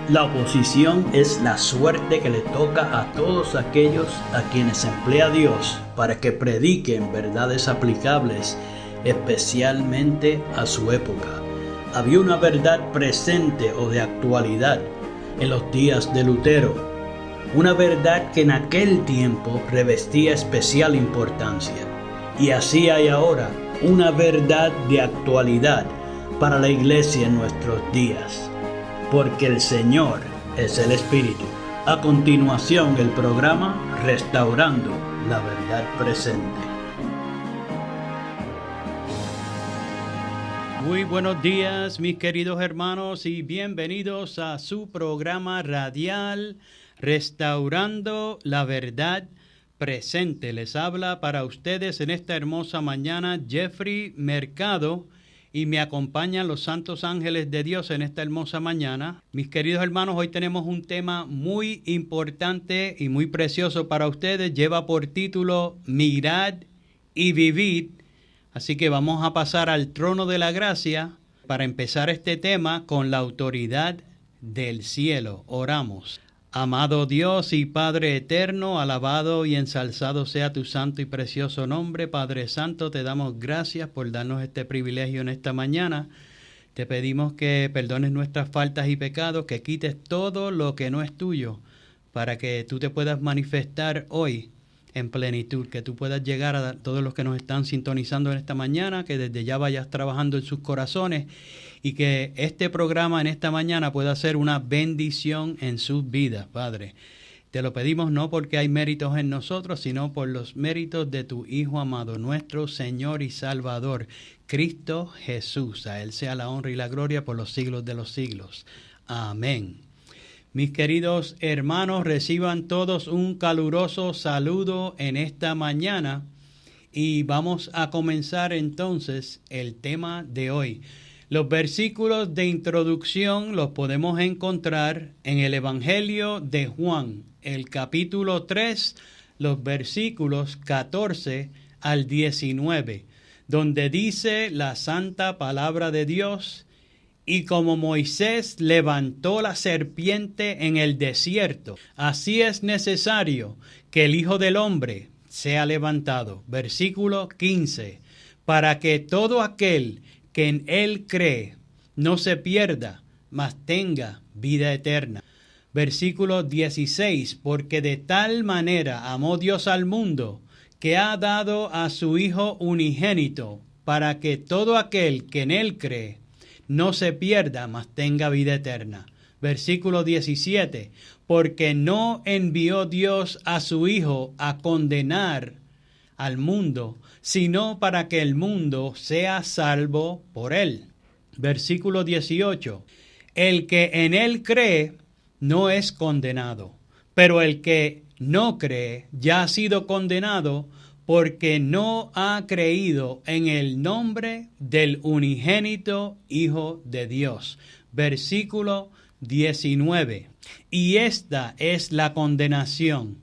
La oposición es la suerte que le toca a todos aquellos a quienes emplea Dios para que prediquen verdades aplicables, especialmente a su época. Había una verdad presente o de actualidad en los días de Lutero, una verdad que en aquel tiempo revestía especial importancia. Y así hay ahora una verdad de actualidad para la iglesia en nuestros días. Porque el Señor es el Espíritu. A continuación, el programa Restaurando la Verdad Presente. Muy buenos días, mis queridos hermanos, y bienvenidos a su programa radial Restaurando la Verdad Presente. Les habla para ustedes en esta hermosa mañana Jeffrey Mercado, y me acompañan los santos ángeles de Dios en esta hermosa mañana. Mis queridos hermanos, hoy tenemos un tema muy importante y muy precioso para ustedes. Lleva por título Mirad y Vivid. Así que vamos a pasar al trono de la gracia para empezar este tema con la autoridad del cielo. Oramos. Amado Dios y Padre eterno, alabado y ensalzado sea tu santo y precioso nombre. Padre Santo, te damos gracias por darnos este privilegio en esta mañana. Te pedimos que perdones nuestras faltas y pecados, que quites todo lo que no es tuyo, para que tú te puedas manifestar hoy en plenitud, que tú puedas llegar a todos los que nos están sintonizando en esta mañana, que desde ya vayas trabajando en sus corazones y que este programa en esta mañana pueda ser una bendición en sus vidas, Padre. Te lo pedimos no porque hay méritos en nosotros, sino por los méritos de tu Hijo amado, nuestro Señor y Salvador, Cristo Jesús. A Él sea la honra y la gloria por los siglos de los siglos. Amén. Mis queridos hermanos, reciban todos un caluroso saludo en esta mañana y vamos a comenzar entonces el tema de hoy. Los versículos de introducción los podemos encontrar en el Evangelio de Juan, el capítulo 3, los versículos 14 al 19, donde dice la santa palabra de Dios: y como Moisés levantó la serpiente en el desierto, así es necesario que el Hijo del Hombre sea levantado. Versículo 15. Para que todo aquel que en él cree no se pierda, mas tenga vida eterna. Versículo 16. Porque de tal manera amó Dios al mundo, que ha dado a su Hijo unigénito, para que todo aquel que en él cree no se pierda, mas tenga vida eterna. Versículo 17. Porque no envió Dios a su Hijo a condenar al mundo, sino para que el mundo sea salvo por él. Versículo 18. El que en él cree no es condenado, pero el que no cree ya ha sido condenado, porque no ha creído en el nombre del unigénito Hijo de Dios. Versículo 19. Y esta es la condenación,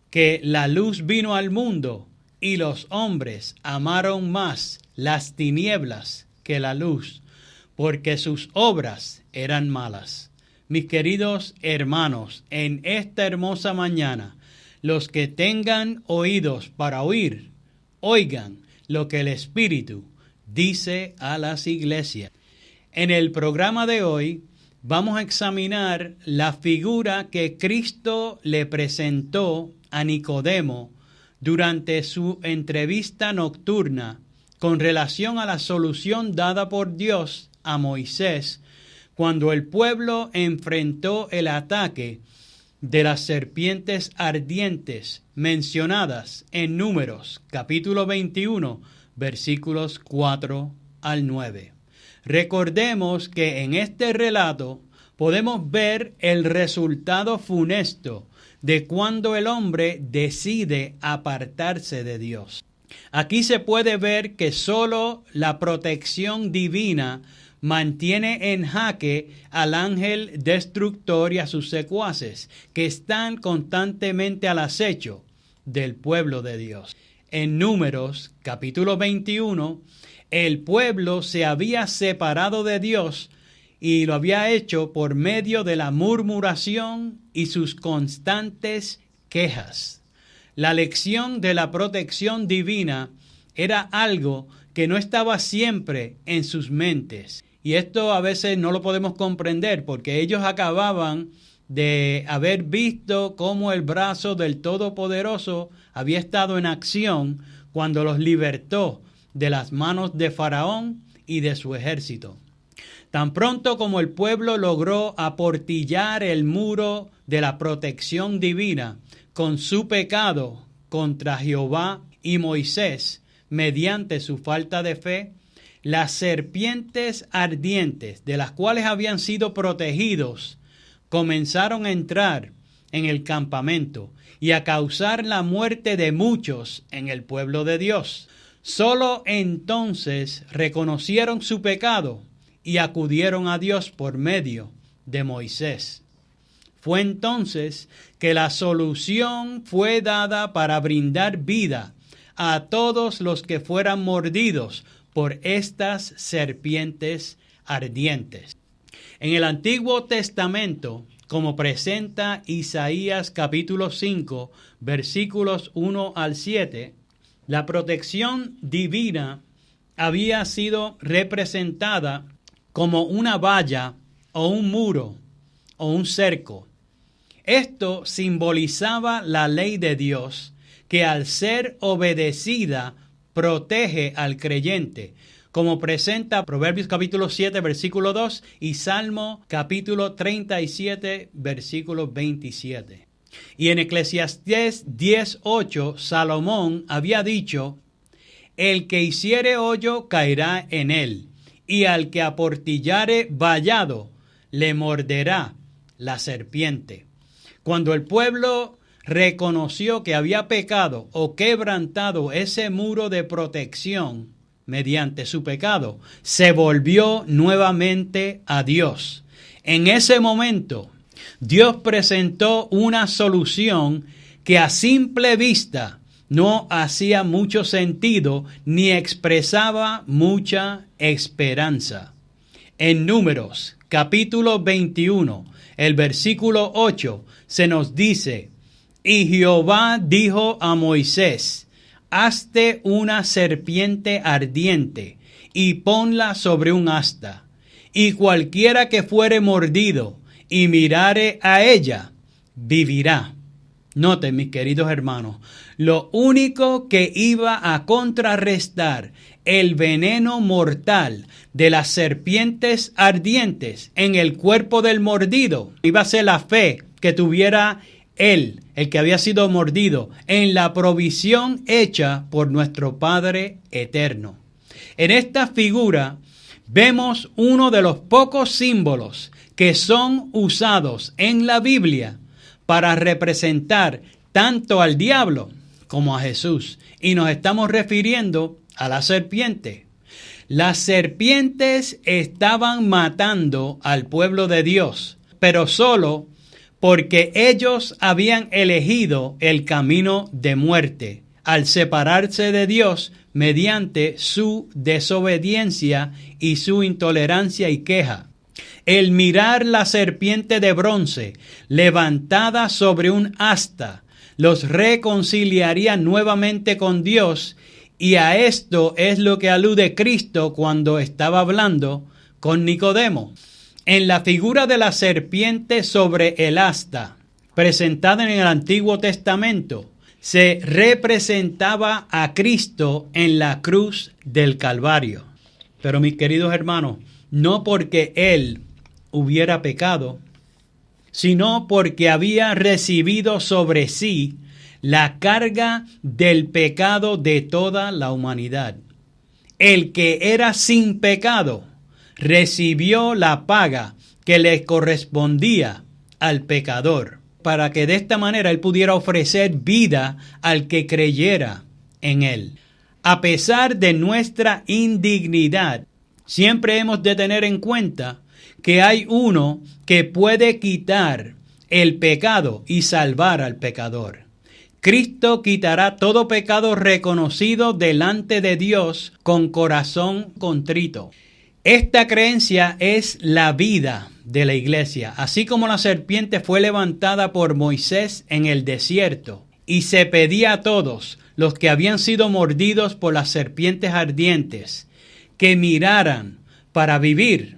que la luz vino al mundo, y los hombres amaron más las tinieblas que la luz, porque sus obras eran malas. Mis queridos hermanos, en esta hermosa mañana, los que tengan oídos para oír, oigan lo que el Espíritu dice a las iglesias. En el programa de hoy vamos a examinar la figura que Cristo le presentó a Nicodemo durante su entrevista nocturna con relación a la solución dada por Dios a Moisés cuando el pueblo enfrentó el ataque de las serpientes ardientes mencionadas en Números, capítulo 21, versículos 4 al 9. Recordemos que en este relato podemos ver el resultado funesto de cuando el hombre decide apartarse de Dios. Aquí se puede ver que solo la protección divina mantiene en jaque al ángel destructor y a sus secuaces, que están constantemente al acecho del pueblo de Dios. En Números, capítulo 21, el pueblo se había separado de Dios y lo había hecho por medio de la murmuración y sus constantes quejas. La lección de la protección divina era algo que no estaba siempre en sus mentes. Y esto a veces no lo podemos comprender porque ellos acababan de haber visto cómo el brazo del Todopoderoso había estado en acción cuando los libertó de las manos de Faraón y de su ejército. Tan pronto como el pueblo logró aportillar el muro de la protección divina con su pecado contra Jehová y Moisés mediante su falta de fe, las serpientes ardientes de las cuales habían sido protegidos comenzaron a entrar en el campamento y a causar la muerte de muchos en el pueblo de Dios. Solo entonces reconocieron su pecado y acudieron a Dios por medio de Moisés. Fue entonces que la solución fue dada para brindar vida a todos los que fueran mordidos por estas serpientes ardientes. En el Antiguo Testamento, como presenta Isaías capítulo 5, versículos 1 al 7, la protección divina había sido representada como una valla o un muro o un cerco. Esto simbolizaba la ley de Dios, que al ser obedecida protege al creyente, como presenta Proverbios capítulo 7, versículo 2 y Salmo capítulo 37, versículo 27. Y en Eclesiastés 10:8, Salomón había dicho: el que hiciere hoyo caerá en él, y al que aportillare vallado le morderá la serpiente. Cuando el pueblo reconoció que había pecado o quebrantado ese muro de protección mediante su pecado, se volvió nuevamente a Dios. En ese momento, Dios presentó una solución que a simple vista no hacía mucho sentido ni expresaba mucha esperanza. En Números, capítulo 21, el versículo 8, se nos dice: y Jehová dijo a Moisés: hazte una serpiente ardiente y ponla sobre un asta, y cualquiera que fuere mordido y mirare a ella, vivirá. Noten, mis queridos hermanos, lo único que iba a contrarrestar el veneno mortal de las serpientes ardientes en el cuerpo del mordido iba a ser la fe que tuviera él, el que había sido mordido, en la provisión hecha por nuestro Padre eterno. En esta figura vemos uno de los pocos símbolos que son usados en la Biblia para representar tanto al diablo como a Jesús. Y nos estamos refiriendo a la serpiente. Las serpientes estaban matando al pueblo de Dios, pero solo porque ellos habían elegido el camino de muerte al separarse de Dios mediante su desobediencia y su intolerancia y queja. El mirar la serpiente de bronce levantada sobre un asta los reconciliaría nuevamente con Dios, y a esto es lo que alude Cristo cuando estaba hablando con Nicodemo. En la figura de la serpiente sobre el asta, presentada en el Antiguo Testamento, se representaba a Cristo en la cruz del Calvario. Pero mis queridos hermanos, no porque Él hubiera pecado, sino porque había recibido sobre sí la carga del pecado de toda la humanidad. El que era sin pecado recibió la paga que le correspondía al pecador, para que de esta manera él pudiera ofrecer vida al que creyera en él. A pesar de nuestra indignidad, siempre hemos de tener en cuenta que hay uno que puede quitar el pecado y salvar al pecador. Cristo quitará todo pecado reconocido delante de Dios con corazón contrito. Esta creencia es la vida de la iglesia, así como la serpiente fue levantada por Moisés en el desierto y se pedía a todos los que habían sido mordidos por las serpientes ardientes que miraran para vivir.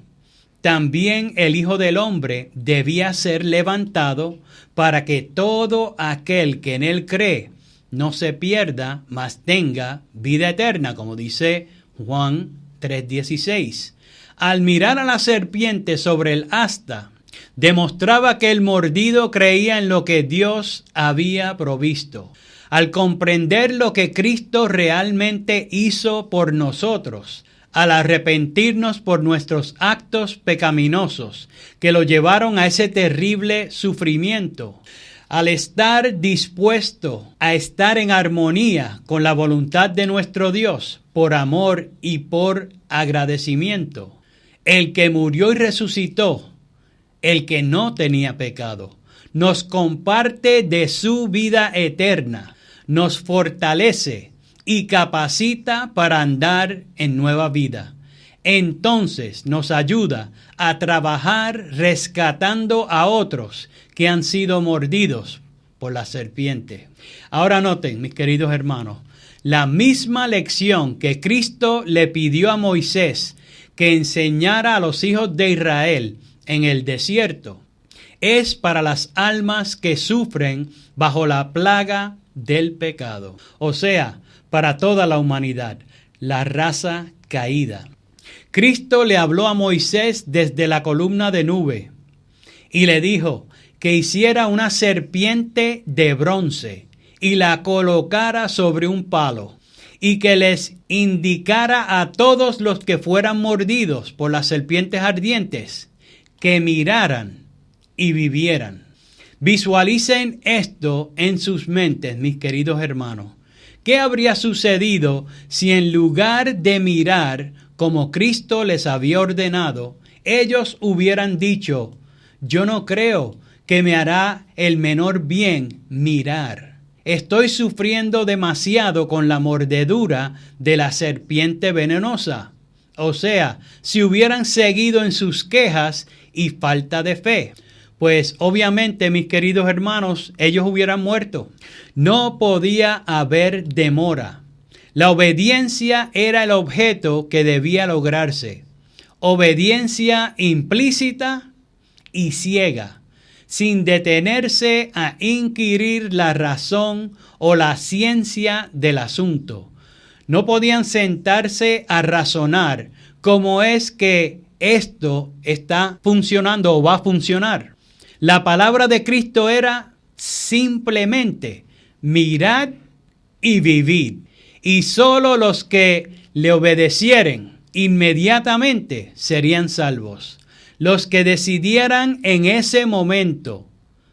También el Hijo del Hombre debía ser levantado para que todo aquel que en él cree no se pierda, mas tenga vida eterna, como dice Juan 3:16. Al mirar a la serpiente sobre el asta, demostraba que el mordido creía en lo que Dios había provisto. Al comprender lo que Cristo realmente hizo por nosotros, al arrepentirnos por nuestros actos pecaminosos que lo llevaron a ese terrible sufrimiento, al estar dispuesto a estar en armonía con la voluntad de nuestro Dios por amor y por agradecimiento, el que murió y resucitó, el que no tenía pecado, nos comparte de su vida eterna, nos fortalece y capacita para andar en nueva vida. Entonces nos ayuda a trabajar rescatando a otros que han sido mordidos por la serpiente. Ahora noten, mis queridos hermanos, la misma lección que Cristo le pidió a Moisés que enseñara a los hijos de Israel en el desierto es para las almas que sufren bajo la plaga del pecado, o sea, para toda la humanidad, la raza caída. Cristo le habló a Moisés desde la columna de nube y le dijo que hiciera una serpiente de bronce y la colocara sobre un palo y que les indicara a todos los que fueran mordidos por las serpientes ardientes que miraran y vivieran. Visualicen esto en sus mentes, mis queridos hermanos. ¿Qué habría sucedido si en lugar de mirar como Cristo les había ordenado, ellos hubieran dicho: yo no creo que me hará el menor bien mirar? Estoy sufriendo demasiado con la mordedura de la serpiente venenosa. O sea, si hubieran seguido en sus quejas y falta de fe, pues obviamente, mis queridos hermanos, ellos hubieran muerto. No podía haber demora. La obediencia era el objeto que debía lograrse. Obediencia implícita y ciega, sin detenerse a inquirir la razón o la ciencia del asunto. No podían sentarse a razonar cómo es que esto está funcionando o va a funcionar. La palabra de Cristo era simplemente mirad y vivid. Y solo los que le obedecieren inmediatamente serían salvos. Los que decidieran en ese momento,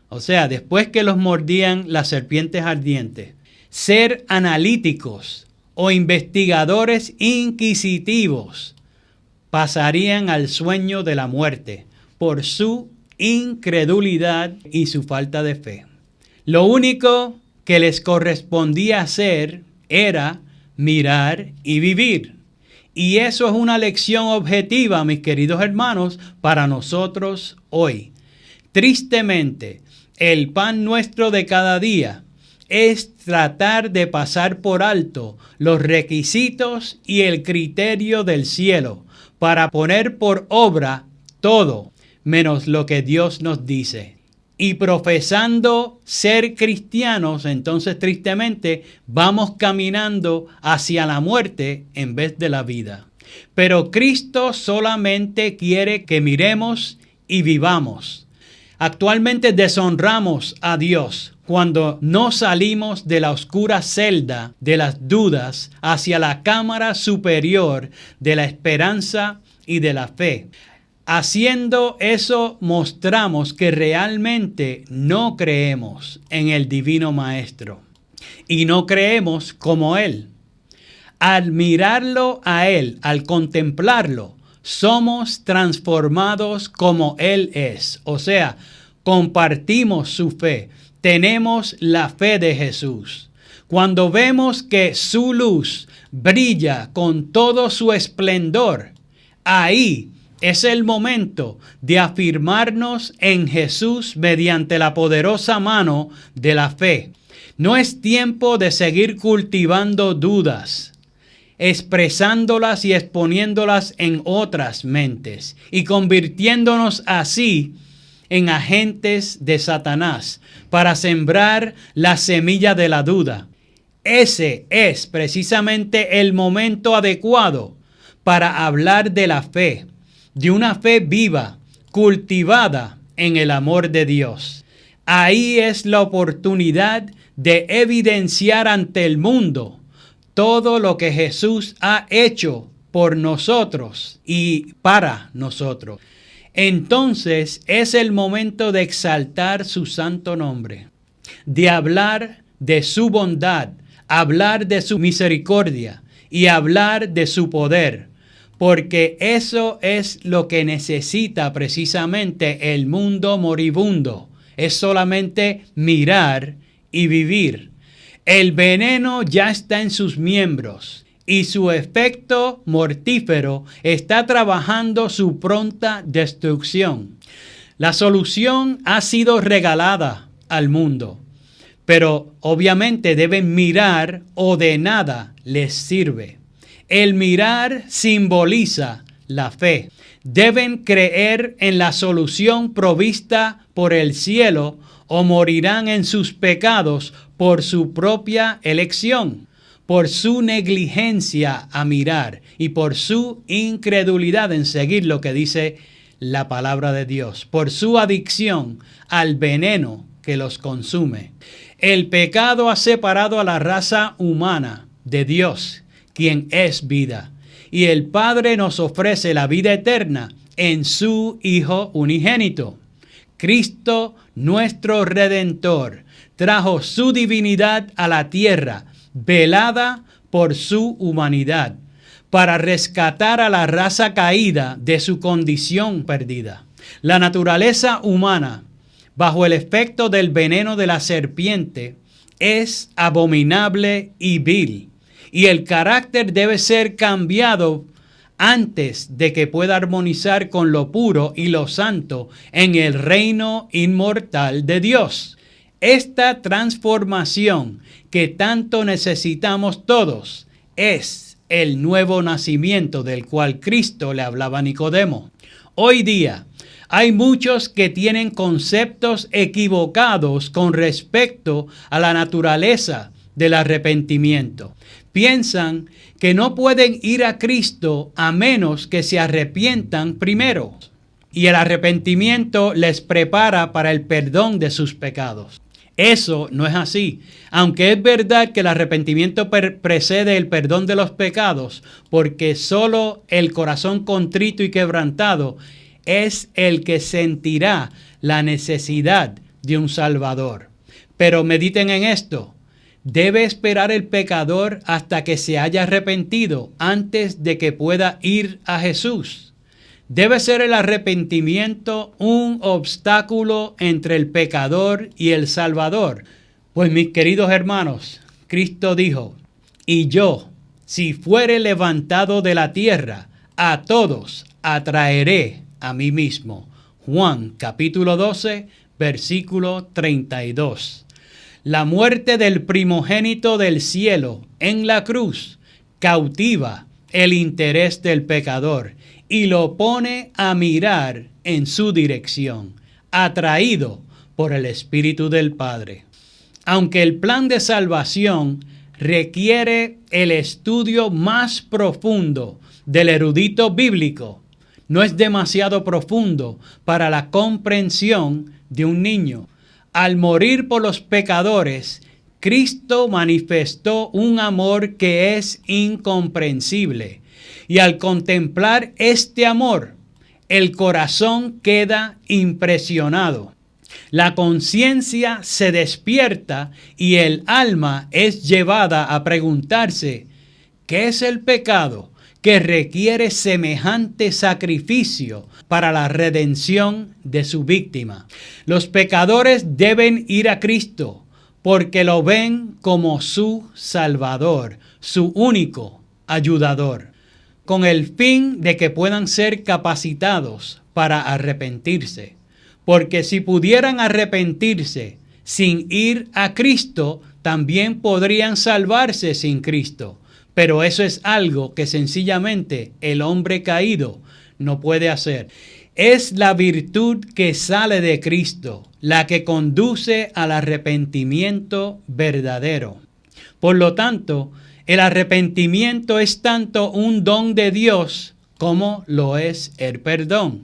o sea, después que los mordían las serpientes ardientes, ser analíticos o investigadores inquisitivos, pasarían al sueño de la muerte por su incredulidad y su falta de fe. Lo único que les correspondía hacer era mirar y vivir. Y eso es una lección objetiva, mis queridos hermanos, para nosotros hoy. Tristemente, el pan nuestro de cada día es tratar de pasar por alto los requisitos y el criterio del cielo para poner por obra todo menos lo que Dios nos dice. Y profesando ser cristianos, entonces tristemente vamos caminando hacia la muerte en vez de la vida. Pero Cristo solamente quiere que miremos y vivamos. Actualmente deshonramos a Dios cuando no salimos de la oscura celda de las dudas hacia la cámara superior de la esperanza y de la fe. Haciendo eso, mostramos que realmente no creemos en el Divino Maestro y no creemos como Él. Al mirarlo a Él, al contemplarlo, somos transformados como Él es. O sea, compartimos su fe, tenemos la fe de Jesús. Cuando vemos que su luz brilla con todo su esplendor, Ahí es el momento de afirmarnos en Jesús mediante la poderosa mano de la fe. No es tiempo de seguir cultivando dudas, expresándolas y exponiéndolas en otras mentes y convirtiéndonos así en agentes de Satanás para sembrar la semilla de la duda. Ese es precisamente el momento adecuado para hablar de la fe, de una fe viva, cultivada en el amor de Dios. Ahí es la oportunidad de evidenciar ante el mundo todo lo que Jesús ha hecho por nosotros y para nosotros. Entonces es el momento de exaltar su santo nombre, de hablar de su bondad, hablar de su misericordia y hablar de su poder, porque eso es lo que necesita precisamente el mundo moribundo. Es solamente mirar y vivir. El veneno ya está en sus miembros y su efecto mortífero está trabajando su pronta destrucción. La solución ha sido regalada al mundo, pero obviamente deben mirar o de nada les sirve. El mirar simboliza la fe. Deben creer en la solución provista por el cielo o morirán en sus pecados por su propia elección, por su negligencia a mirar y por su incredulidad en seguir lo que dice la palabra de Dios, por su adicción al veneno que los consume. El pecado ha separado a la raza humana de Dios, quien es vida, y el Padre nos ofrece la vida eterna en su Hijo unigénito. Cristo, nuestro Redentor, trajo su divinidad a la tierra, velada por su humanidad, para rescatar a la raza caída de su condición perdida. La naturaleza humana, bajo el efecto del veneno de la serpiente, es abominable y vil, y el carácter debe ser cambiado antes de que pueda armonizar con lo puro y lo santo en el reino inmortal de Dios. Esta transformación que tanto necesitamos todos es el nuevo nacimiento del cual Cristo le hablaba a Nicodemo. Hoy día hay muchos que tienen conceptos equivocados con respecto a la naturaleza del arrepentimiento. Piensan que no pueden ir a Cristo a menos que se arrepientan primero. Y el arrepentimiento les prepara para el perdón de sus pecados. Eso no es así. Aunque es verdad que el arrepentimiento precede el perdón de los pecados, porque solo el corazón contrito y quebrantado es el que sentirá la necesidad de un Salvador. Pero mediten en esto. Debe esperar el pecador hasta que se haya arrepentido antes de que pueda ir a Jesús. Debe ser el arrepentimiento un obstáculo entre el pecador y el Salvador. Pues mis queridos hermanos, Cristo dijo, y yo, si fuere levantado de la tierra, a todos atraeré a mí mismo. Juan capítulo 12, versículo 32. La muerte del primogénito del cielo en la cruz cautiva el interés del pecador y lo pone a mirar en su dirección, atraído por el Espíritu del Padre. Aunque el plan de salvación requiere el estudio más profundo del erudito bíblico, no es demasiado profundo para la comprensión de un niño. Al morir por los pecadores, Cristo manifestó un amor que es incomprensible. Y al contemplar este amor, el corazón queda impresionado. La conciencia se despierta y el alma es llevada a preguntarse, ¿qué es el pecado que requiere semejante sacrificio para la redención de su víctima? Los pecadores deben ir a Cristo porque lo ven como su Salvador, su único ayudador. con el fin de que puedan ser capacitados para arrepentirse. Porque si pudieran arrepentirse sin ir a Cristo, también podrían salvarse sin Cristo. Pero eso es algo que sencillamente el hombre caído no puede hacer. Es la virtud que sale de Cristo la que conduce al arrepentimiento verdadero. Por lo tanto, el arrepentimiento es tanto un don de Dios como lo es el perdón.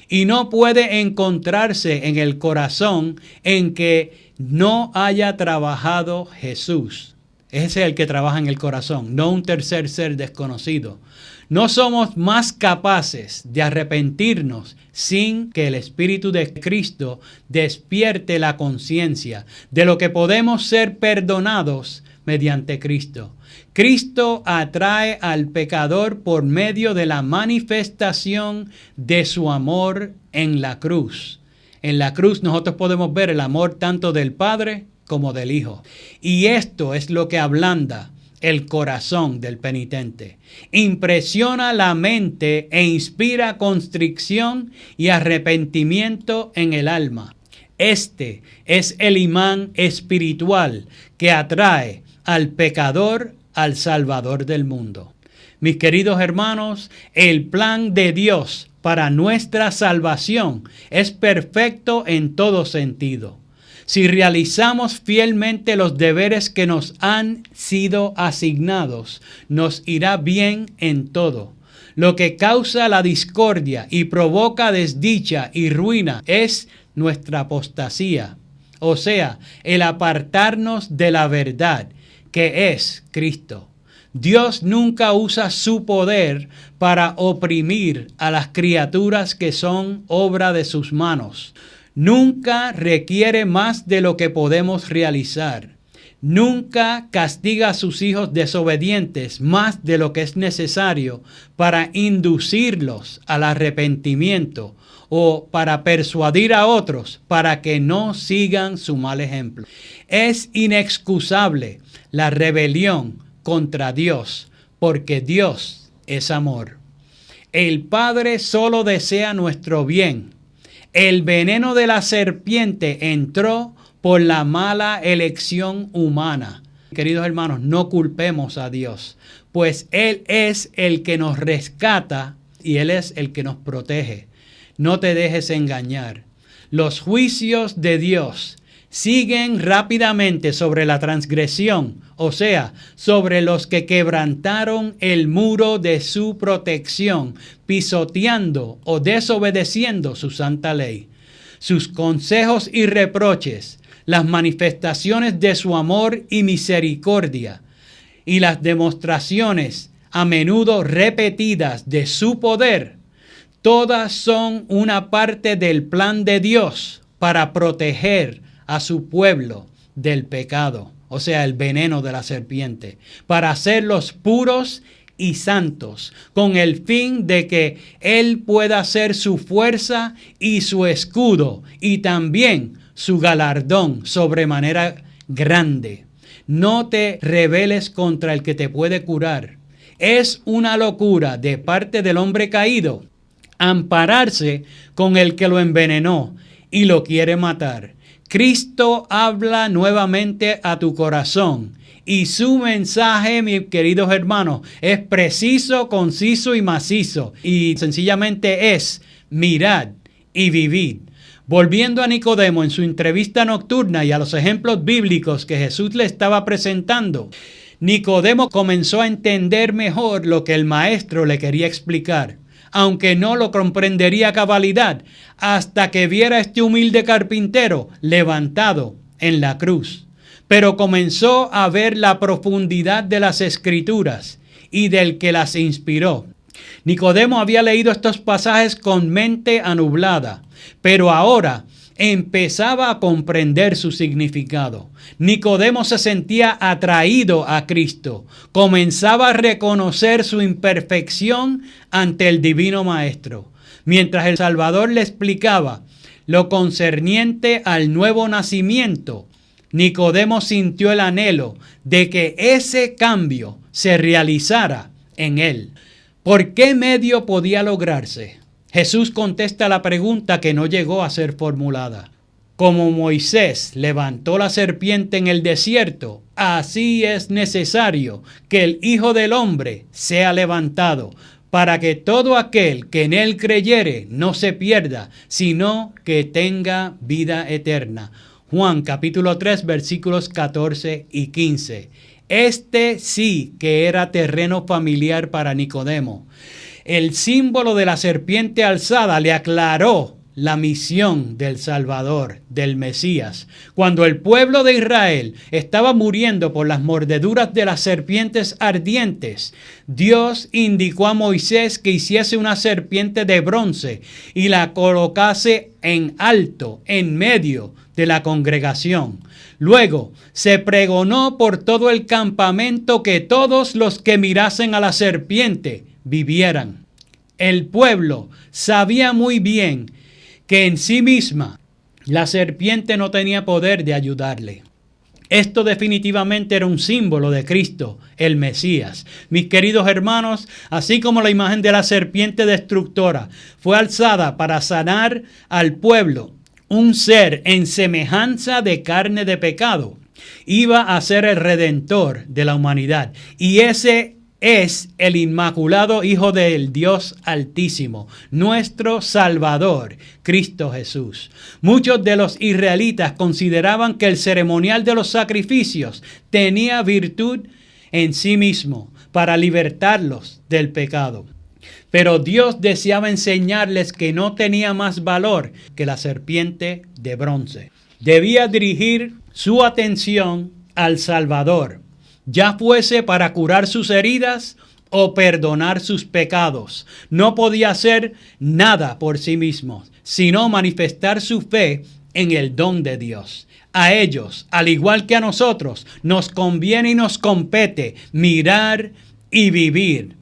Y no puede encontrarse en el corazón en que no haya trabajado Jesús. Ese es el que trabaja en el corazón, no un tercer ser desconocido. No somos más capaces de arrepentirnos sin que el Espíritu de Cristo despierte la conciencia de lo que podemos ser perdonados mediante Cristo. Cristo atrae al pecador por medio de la manifestación de su amor en la cruz. En la cruz nosotros podemos ver el amor tanto del Padre como del Hijo. Y esto es lo que ablanda el corazón del penitente. Impresiona la mente e inspira constricción y arrepentimiento en el alma. Este es el imán espiritual que atrae al pecador al Salvador del mundo. Mis queridos hermanos, el plan de Dios para nuestra salvación es perfecto en todo sentido. Si realizamos fielmente los deberes que nos han sido asignados, nos irá bien en todo. Lo que causa la discordia y provoca desdicha y ruina es nuestra apostasía, o sea, el apartarnos de la verdad, que es Cristo. Dios nunca usa su poder para oprimir a las criaturas que son obra de sus manos. Nunca requiere más de lo que podemos realizar. Nunca castiga a sus hijos desobedientes más de lo que es necesario para inducirlos al arrepentimiento o para persuadir a otros para que no sigan su mal ejemplo. Es inexcusable la rebelión contra Dios, porque Dios es amor. El Padre solo desea nuestro bien. El veneno de la serpiente entró por la mala elección humana. Queridos hermanos, no culpemos a Dios, pues Él es el que nos rescata y Él es el que nos protege. No te dejes engañar. Los juicios de Dios siguen rápidamente sobre la transgresión, o sea, sobre los que quebrantaron el muro de su protección, pisoteando o desobedeciendo su santa ley. Sus consejos y reproches, las manifestaciones de su amor y misericordia, y las demostraciones a menudo repetidas de su poder, todas son una parte del plan de Dios para proteger a su pueblo del pecado, o sea, el veneno de la serpiente, para hacerlos puros y santos, con el fin de que Él pueda ser su fuerza y su escudo, y también su galardón sobremanera grande. No te rebeles contra el que te puede curar. Es una locura de parte del hombre caído ampararse con el que lo envenenó y lo quiere matar. Cristo habla nuevamente a tu corazón y su mensaje, mis queridos hermanos, es preciso, conciso y macizo, y sencillamente es: mirad y vivid. Volviendo a Nicodemo en su entrevista nocturna y a los ejemplos bíblicos que Jesús le estaba presentando, Nicodemo comenzó a entender mejor lo que el maestro le quería explicar, aunque no lo comprendería a cabalidad hasta que viera a este humilde carpintero levantado en la cruz. Pero comenzó a ver la profundidad de las Escrituras y del que las inspiró. Nicodemo había leído estos pasajes con mente anublada, pero ahora empezaba a comprender su significado. Nicodemo se sentía atraído a Cristo, comenzaba a reconocer su imperfección ante el divino Maestro. Mientras el Salvador le explicaba lo concerniente al nuevo nacimiento, Nicodemo sintió el anhelo de que ese cambio se realizara en él. ¿Por qué medio podía lograrse? Jesús contesta la pregunta que no llegó a ser formulada. Como Moisés levantó la serpiente en el desierto, así es necesario que el Hijo del Hombre sea levantado, para que todo aquel que en él creyere no se pierda, sino que tenga vida eterna. Juan capítulo 3 versículos 14 y 15. Este sí que era terreno familiar para Nicodemo. El símbolo de la serpiente alzada le aclaró la misión del Salvador, del Mesías. Cuando el pueblo de Israel estaba muriendo por las mordeduras de las serpientes ardientes, Dios indicó a Moisés que hiciese una serpiente de bronce y la colocase en alto, en medio de la congregación. Luego se pregonó por todo el campamento que todos los que mirasen a la serpiente vivieran. El pueblo sabía muy bien que en sí misma la serpiente no tenía poder de ayudarle. Esto definitivamente era un símbolo de Cristo, el Mesías. Mis queridos hermanos, así como la imagen de la serpiente destructora fue alzada para sanar al pueblo, un ser en semejanza de carne de pecado iba a ser el redentor de la humanidad. Y ese es el inmaculado Hijo del Dios Altísimo, nuestro Salvador, Cristo Jesús. Muchos de los israelitas consideraban que el ceremonial de los sacrificios tenía virtud en sí mismo para libertarlos del pecado. Pero Dios deseaba enseñarles que no tenía más valor que la serpiente de bronce. Debía dirigir su atención al Salvador, ya fuese para curar sus heridas o perdonar sus pecados. No podía hacer nada por sí mismo, sino manifestar su fe en el don de Dios. A ellos, al igual que a nosotros, nos conviene y nos compete mirar y vivir.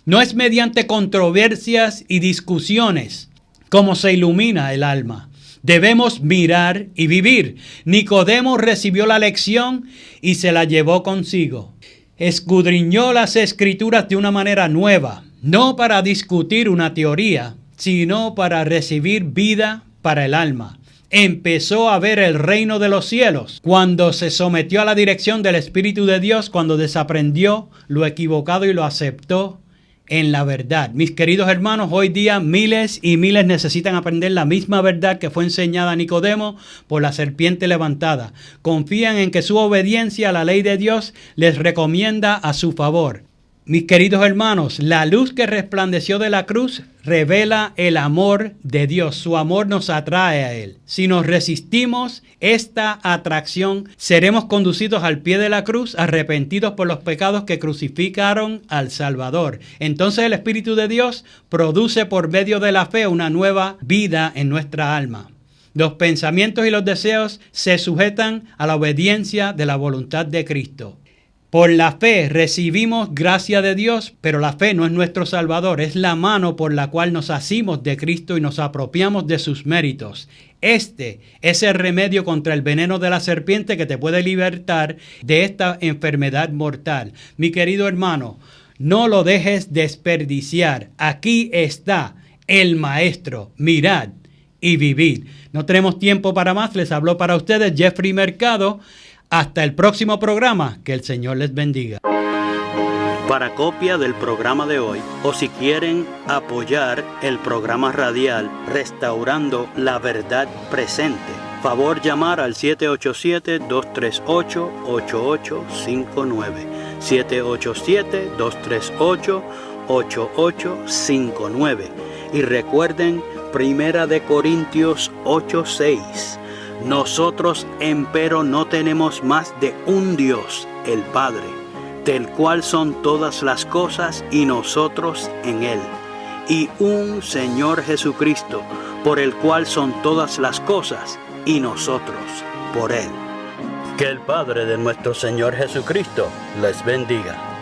No es mediante controversias y discusiones como se ilumina el alma. Debemos mirar y vivir. Nicodemo recibió la lección y se la llevó consigo. Escudriñó las Escrituras de una manera nueva, no para discutir una teoría, sino para recibir vida para el alma. Empezó a ver el reino de los cielos cuando se sometió a la dirección del Espíritu de Dios, cuando desaprendió lo equivocado y lo aceptó en la verdad. Mis queridos hermanos, hoy día miles y miles necesitan aprender la misma verdad que fue enseñada a Nicodemo por la serpiente levantada. Confían en que su obediencia a la ley de Dios les recomienda a su favor. Mis queridos hermanos, la luz que resplandeció de la cruz revela el amor de Dios. Su amor nos atrae a Él. Si nos resistimos esta atracción, seremos conducidos al pie de la cruz, arrepentidos por los pecados que crucificaron al Salvador. Entonces el Espíritu de Dios produce por medio de la fe una nueva vida en nuestra alma. Los pensamientos y los deseos se sujetan a la obediencia de la voluntad de Cristo. Por la fe recibimos gracia de Dios, pero la fe no es nuestro Salvador, es la mano por la cual nos asimos de Cristo y nos apropiamos de sus méritos. Este es el remedio contra el veneno de la serpiente que te puede libertar de esta enfermedad mortal. Mi querido hermano, no lo dejes desperdiciar. Aquí está el Maestro. Mirad y vivid. No tenemos tiempo para más. Les habló para ustedes Jeffrey Mercado. Hasta el próximo programa, que el Señor les bendiga. Para copia del programa de hoy, o si quieren apoyar el programa radial Restaurando la Verdad Presente, favor llamar al 787-238-8859. 787-238-8859. Y recuerden, 1 Corintios 8:6. Nosotros, empero, no tenemos más de un Dios, el Padre, del cual son todas las cosas y nosotros en Él, y un Señor Jesucristo, por el cual son todas las cosas y nosotros por Él. Que el Padre de nuestro Señor Jesucristo les bendiga.